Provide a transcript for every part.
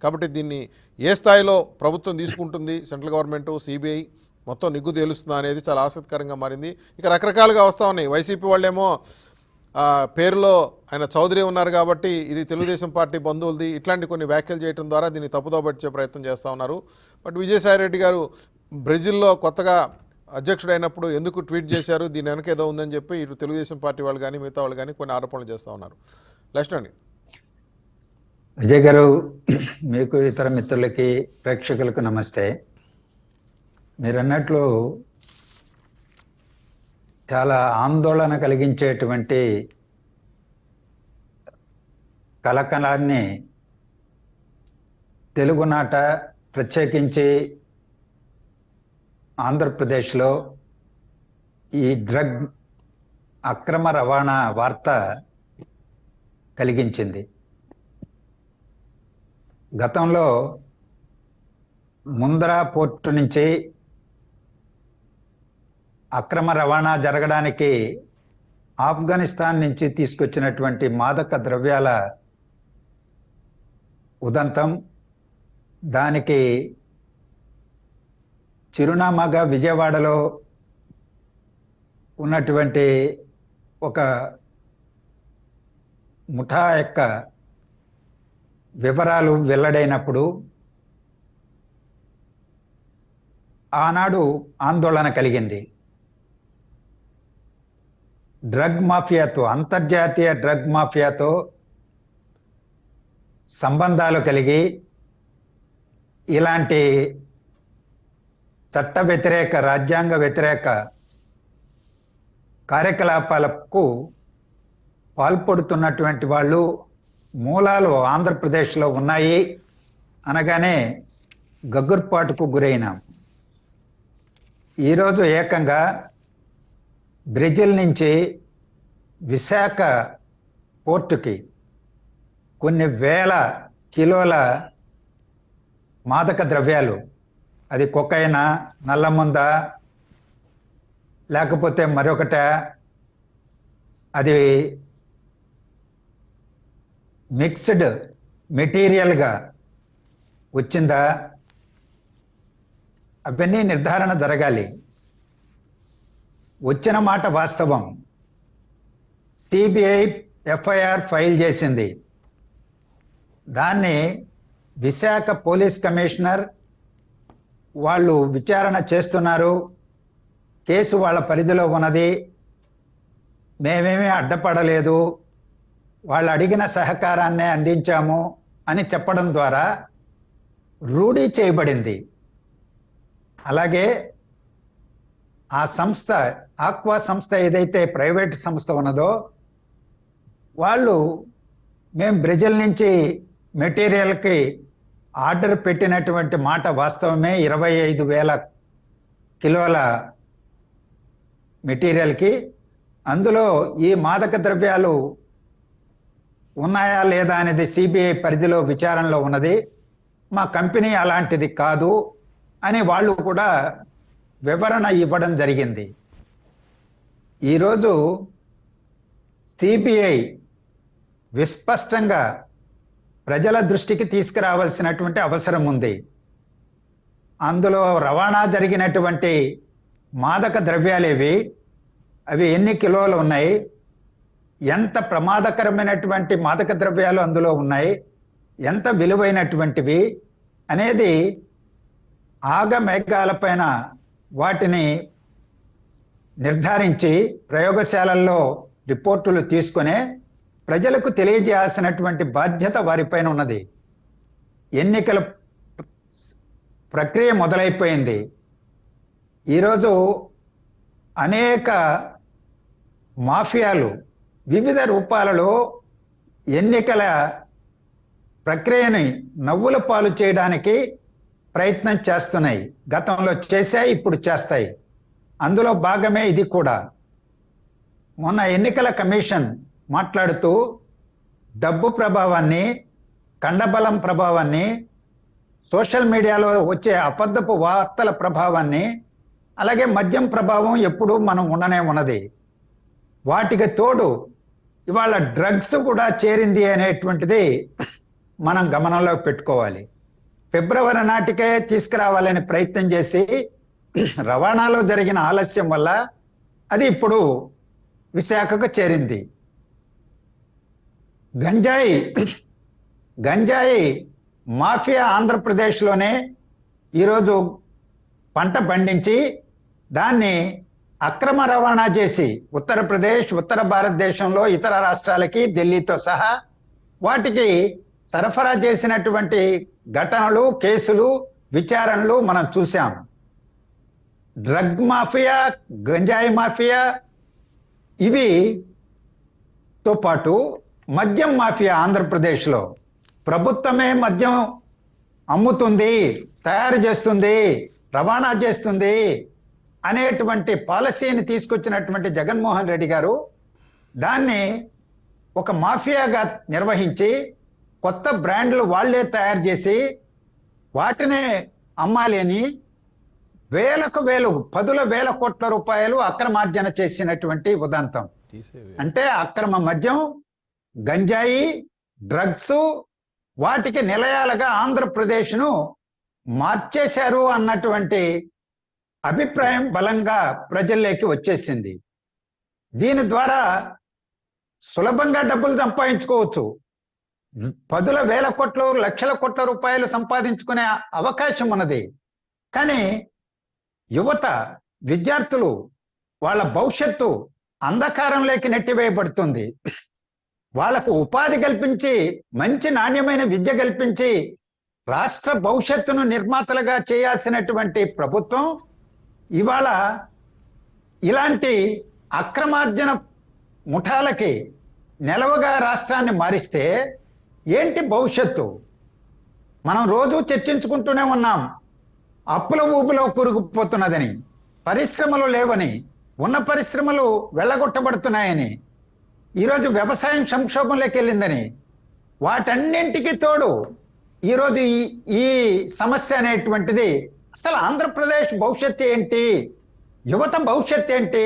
కాబట్టి దీన్ని ఏ స్థాయిలో ప్రభుత్వం తీసుకుంటుంది, సెంట్రల్ గవర్నమెంట్, సిబిఐ మొత్తం నిగ్గు తేలుస్తుందా అనేది చాలా ఆసక్తికరంగా మారింది. ఇక రకరకాలుగా వస్తూ ఉన్నాయి. వైసీపీ వాళ్ళేమో పేరులో ఆయన చౌదరి ఉన్నారు కాబట్టి ఇది తెలుగుదేశం పార్టీ బంధువులది, ఇట్లాంటి కొన్ని వ్యాఖ్యలు చేయడం ద్వారా దీన్ని తప్పుదో పట్టించే ప్రయత్నం చేస్తూ ఉన్నారు. బట్ విజయసాయిరెడ్డి గారు బ్రెజిల్లో కొత్తగా అధ్యక్షుడైనప్పుడు ఎందుకు ట్వీట్ చేశారు, దీని వెనక ఏదో ఉందని చెప్పి ఇటు తెలుగుదేశం పార్టీ వాళ్ళు కానీ మిగతా వాళ్ళు కానీ కొన్ని ఆరోపణలు చేస్తూ ఉన్నారు. లక్ష్మణ్ విజయ్ గారు, మీకు ఇతర మిత్రులకి ప్రేక్షకులకు నమస్తే. మీరు అన్నట్లు చాలా ఆందోళన కలిగించేటువంటి కలకలాన్ని తెలుగునాట ప్రత్యేకించి ఆంధ్రప్రదేశ్లో ఈ డ్రగ్ అక్రమ రవాణా వార్త కలిగించింది. గతంలో ముందరా పోర్టు నుంచి అక్రమ రవాణా జరగడానికి ఆఫ్ఘనిస్తాన్ నుంచి తీసుకొచ్చినటువంటి మాదక ద్రవ్యాల ఉదంతం, దానికి చిరునామాగా విజయవాడలో ఉన్నటువంటి ఒక ముఠా యొక్క వివరాలు వెల్లడైనప్పుడు ఆనాడు ఆందోళన కలిగింది. డ్రగ్ మాఫియాతో, అంతర్జాతీయ డ్రగ్ మాఫియాతో సంబంధాలు కలిగి ఇలాంటి చట్ట వ్యతిరేక, రాజ్యాంగ వ్యతిరేక కార్యకలాపాలకు పాల్పడుతున్నటువంటి వాళ్ళు మూలాలు ఆంధ్రప్రదేశ్లో ఉన్నాయి అనగానే గగ్గుర్పాటుకు గురైనాం. ఈరోజు ఏకంగా బ్రెజిల్ నుంచి విశాఖ పోర్టుకి కొన్ని వేల కిలోల మాదక ద్రవ్యాలు, అది కొకైనా, నల్లముంద, లేకపోతే మరొకట, అది మిక్స్డ్ మెటీరియల్గా వచ్చిందా, అవన్నీ నిర్ధారణ జరగాలి. వచ్చిన మాట వాస్తవం. సిబిఐ ఎఫ్ఐఆర్ ఫైల్ చేసింది. దాన్ని విశాఖ పోలీస్ కమిషనర్ వాళ్ళు విచారణ చేస్తున్నారు. కేసు వాళ్ళ పరిధిలో ఉన్నది, మేమేమీ అడ్డపడలేదు, వాళ్ళు అడిగిన సహకారాన్నే అందించాము అని చెప్పడం ద్వారా రూఢీ చేయబడింది. అలాగే ఆ సంస్థ, ఆక్వా సంస్థ ఏదైతే ప్రైవేట్ సంస్థ ఉన్నదో, వాళ్ళు మేము బ్రెజిల్ నుంచి మెటీరియల్కి ఆర్డర్ పెట్టినటువంటి మాట వాస్తవమే. 25,000 కిలోల మెటీరియల్కి, అందులో ఈ మాదక ద్రవ్యాలు ఉన్నాయా లేదా అనేది సిబిఐ పరిధిలో విచారణలో ఉన్నది. మా కంపెనీ అలాంటిది కాదు అని వాళ్ళు కూడా వివరణ ఇవ్వడం జరిగింది. ఈరోజు సిబిఐ విస్పష్టంగా ప్రజల దృష్టికి తీసుకురావాల్సినటువంటి అవసరం ఉంది. అందులో రవాణా జరిగినటువంటి మాదక ద్రవ్యాలేవి, అవి ఎన్ని కిలోలు ఉన్నాయి, ఎంత ప్రమాదకరమైనటువంటి మాదక ద్రవ్యాలు అందులో ఉన్నాయి, ఎంత విలువైనటువంటివి అనేది ఆగమేఘాలపైన వాటిని నిర్ధారించి ప్రయోగశాలల్లో రిపోర్టులు తీసుకునే ప్రజలకు తెలియజేయాల్సినటువంటి బాధ్యత వారిపైన ఉన్నది. ఎన్నికల ప్రక్రియ మొదలైపోయింది. ఈరోజు అనేక మాఫియాలు వివిధ రూపాలలో ఎన్నికల ప్రక్రియని నవ్వుల పాలు చేయడానికి ప్రయత్నం చేస్తున్నాయి. గతంలో చేశాయి, ఇప్పుడు చేస్తాయి. అందులో భాగమే ఇది కూడా. మొన్న ఎన్నికల కమిషన్ మాట్లాడుతూ డబ్బు ప్రభావాన్ని, కండబలం ప్రభావాన్ని, సోషల్ మీడియాలో వచ్చే అబద్ధపు వార్తల ప్రభావాన్ని, అలాగే మద్యం ప్రభావం ఎప్పుడూ మనం ఉండనే ఉన్నది. వాటికి తోడు ఇవాళ డ్రగ్స్ కూడా చేరింది అనేటువంటిది మనం గమనంలోకి పెట్టుకోవాలి. ఫిబ్రవరి నాటికే తీసుకురావాలని ప్రయత్నం చేసి రవాణాలో జరిగిన ఆలస్యం వల్ల అది ఇప్పుడు విశాఖకు చేరింది. గంజాయి మాఫియా ఆంధ్రప్రదేశ్లోనే ఈరోజు పంట పండించి దాన్ని అక్రమ రవాణా చేసి ఉత్తరప్రదేశ్, ఉత్తర భారతదేశంలో ఇతర రాష్ట్రాలకి, ఢిల్లీతో సహా వాటికి సరఫరా చేసినటువంటి ఘటనలు, కేసులు, విచారణలు మనం చూసాం. డ్రగ్ మాఫియా, గంజాయి మాఫియా ఇవితో పాటు మద్యం మాఫియా ఆంధ్రప్రదేశ్లో ప్రభుత్వమే మద్యం అమ్ముతుంది, తయారు చేస్తుంది, రవాణా చేస్తుంది అనేటువంటి పాలసీని తీసుకొచ్చినటువంటి జగన్మోహన్ రెడ్డి గారు దాన్ని ఒక మాఫియాగా నిర్వహించి కొత్త బ్రాండ్లు వాళ్లే తయారు చేసి వాటినే అమ్మాలి అని పదుల వేల కోట్ల రూపాయలు అక్రమార్జన చేసినటువంటి ఉదంతం. అంటే అక్రమ మద్యం, గంజాయి, డ్రగ్స్ వాటికి నిలయాలుగా ఆంధ్రప్రదేశ్ను మార్చేశారు అన్నటువంటి అభిప్రాయం బలంగా ప్రజల్లోకి వచ్చేసింది. దీని ద్వారా సులభంగా డబ్బులు సంపాదించుకోవచ్చు. పదుల వేల కోట్లు, లక్షల కోట్ల రూపాయలు సంపాదించుకునే అవకాశం ఉన్నది. కానీ యువత, విద్యార్థులు వాళ్ళ భవిష్యత్తు అంధకారంలోకి నెట్టివేయబడుతుంది. వాళ్లకు ఉపాధి కల్పించి, మంచి నాణ్యమైన విద్య కల్పించి రాష్ట్ర భవిష్యత్తును నిర్మాతలుగా చేయాల్సినటువంటి ప్రభుత్వం ఇవాళ ఇలాంటి అక్రమార్జన ముఠాలకి నెలవుగా రాష్ట్రాన్ని మారిస్తే ఏంటి భవిష్యత్తు? మనం రోజు చర్చించుకుంటూనే ఉన్నాం. అప్పుల ఊపులో కూరుకుపోతున్నదని, పరిశ్రమలు లేవని, ఉన్న పరిశ్రమలు వెళ్ళగొట్టబడుతున్నాయని, ఈరోజు వ్యవసాయం సంక్షోభంలోకి వెళ్ళిందని, వాటన్నింటికి తోడు ఈరోజు ఈ సమస్య అనేటువంటిది అసలు ఆంధ్రప్రదేశ్ భవిష్యత్తు ఏంటి, యువత భవిష్యత్తు ఏంటి,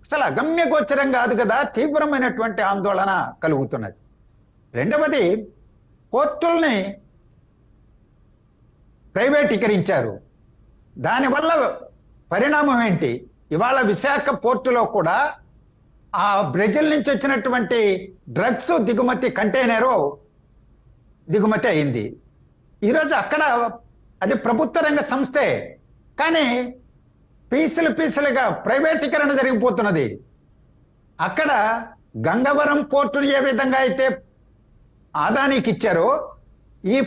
అసలు అగమ్యగోచరం కాదు కదా. తీవ్రమైనటువంటి ఆందోళన కలుగుతున్నది. రెండవది, కోర్టుల్ని ప్రైవేటీకరించారు. దానివల్ల పరిణామం ఏంటి? ఇవాళ విశాఖ పోర్టులో కూడా ఆ బ్రెజిల్ నుంచి వచ్చినటువంటి డ్రగ్స్ దిగుమతి కంటైనరు దిగుమతి అయింది. ఈరోజు అక్కడ అది ప్రభుత్వ రంగ సంస్థే, కానీ పీసులుగా ప్రైవేటీకరణ జరిగిపోతున్నది. అక్కడ గంగవరం పోర్టును ఏ విధంగా అయితే ఆదానికి ఇచ్చారో ఈ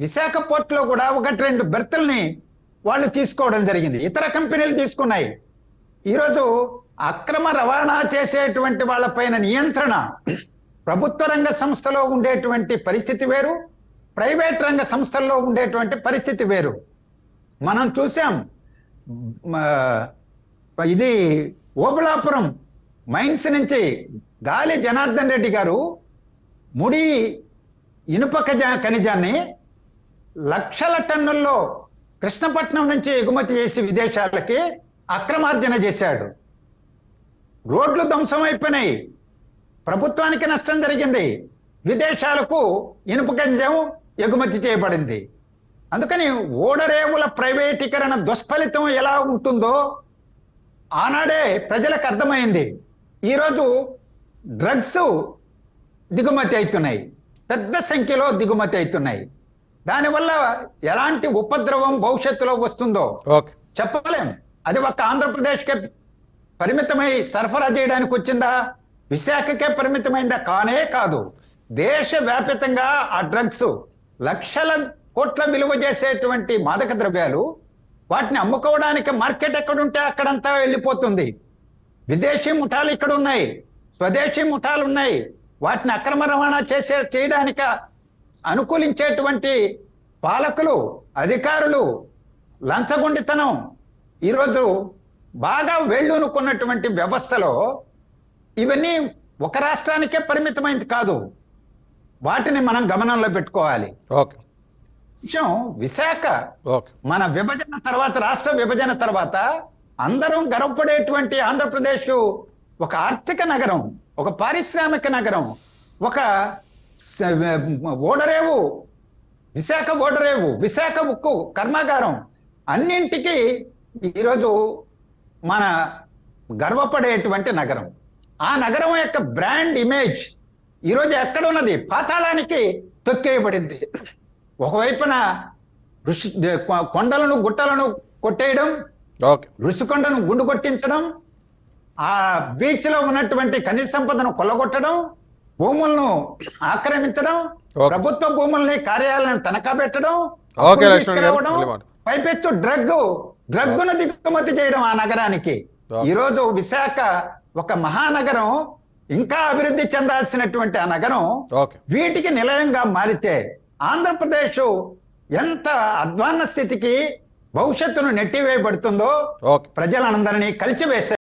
విశాఖ పోర్టులో కూడా 1-2 బెర్తుల్ని వాళ్ళు తీసుకోవడం జరిగింది. ఇతర కంపెనీలు తీసుకున్నాయి. ఈరోజు అక్రమ రవాణా చేసేటువంటి వాళ్ళపైన నియంత్రణ ప్రభుత్వ రంగ సంస్థలో ఉండేటువంటి పరిస్థితి వేరు, ప్రైవేట్ రంగ సంస్థల్లో ఉండేటువంటి పరిస్థితి వేరు. మనం చూసాం. ఇది ఓబుళాపురం మైన్స్ నుంచి గాలి జనార్దన్ రెడ్డి గారు ముడి ఇనుప ఖనిజాన్ని లక్షల టన్నుల్లో కృష్ణపట్నం నుంచి ఎగుమతి చేసి విదేశాలకి అక్రమార్జన చేశాడు. రోడ్లు ధ్వంసం అయిపోయినాయి, ప్రభుత్వానికి నష్టం జరిగింది, విదేశాలకు ఇనుప ఖనిజం ఎగుమతి చేయబడింది. అందుకని ఓడరేవుల ప్రైవేటీకరణ దుష్ఫలితం ఎలా ఉంటుందో ఆనాడే ప్రజలకు అర్థమైంది. ఈరోజు డ్రగ్స్ దిగుమతి అవుతున్నాయి, పెద్ద సంఖ్యలో దిగుమతి అవుతున్నాయి. దానివల్ల ఎలాంటి ఉపద్రవం భవిష్యత్తులో వస్తుందో చెప్పలేం. అది ఒక ఆంధ్రప్రదేశ్కే పరిమితమై సరఫరా చేయడానికి వచ్చిందా, విశాఖకే పరిమితమైందా? కానే కాదు. దేశవ్యాప్తంగా ఆ డ్రగ్స్ లక్షల కోట్ల విలువ చేసేటువంటి మాదక ద్రవ్యాలు, వాటిని అమ్ముకోవడానికి మార్కెట్ ఎక్కడుంటే అక్కడంతా వెళ్ళిపోతుంది. విదేశీ ముఠాలు ఇక్కడ ఉన్నాయి, స్వదేశీ ముఠాలు ఉన్నాయి. వాటిని అక్రమ రవాణా చేయడానికి అనుకూలించేటువంటి పాలకులు, అధికారులు, లంచగొండితనం ఈరోజు బాగా వేళ్ళూనుకున్నటువంటి వ్యవస్థలో ఇవన్నీ ఒక రాష్ట్రానికే పరిమితమైంది కాదు. వాటిని మనం గమనంలో పెట్టుకోవాలి. విషయం విశాఖ మన విభజన తర్వాత, రాష్ట్ర విభజన తర్వాత అందరం గర్వపడేటువంటి ఆంధ్రప్రదేశ్కు ఒక ఆర్థిక నగరం, ఒక పారిశ్రామిక నగరం, ఒక ఓడరేవు విశాఖ ఓడరేవు, విశాఖ ఉక్కు కర్మాగారం, అన్నింటికీ ఈరోజు మన గర్వపడేటువంటి నగరం. ఆ నగరం యొక్క బ్రాండ్ ఇమేజ్ ఈరోజు ఎక్కడున్నది? పాతాళానికి తొక్కేయబడింది. ఒకవైపున కొండలను గుట్టలను కొట్టేయడం, ఓకే. ఋషికొండను గుండు కొట్టించడం, ఆ బీచ్ లో ఉన్నటువంటి ఖనిజ సంపదను కొల్లగొట్టడం, భూములను ఆక్రమించడం, ఓకే. ప్రభుత్వ భూముల్ని కార్యాలయాలను తనఖా పెట్టడం, ఓకే, అప్పులు లక్ష్మణ్ గారు, తీసుకురావడం, మళ్ళీ మాట్లాడదాం. పైపెచ్చు డ్రగ్గును దిగుమతి చేయడం ఆ నగరానికి. ఓకే. ఈరోజు విశాఖ ఒక మహానగరం, ఇంకా అభివృద్ధి చెందాల్సినటువంటి ఆ నగరం ఓకే. వీటికి నిలయంగా మారితే ఆంధ్రప్రదేశ్ ఎంత అధ్వాన్న స్థితికి భవిష్యత్తును నెట్టివేయబడుతుందో ఓకే. ప్రజలందరినీ కలిచివేసే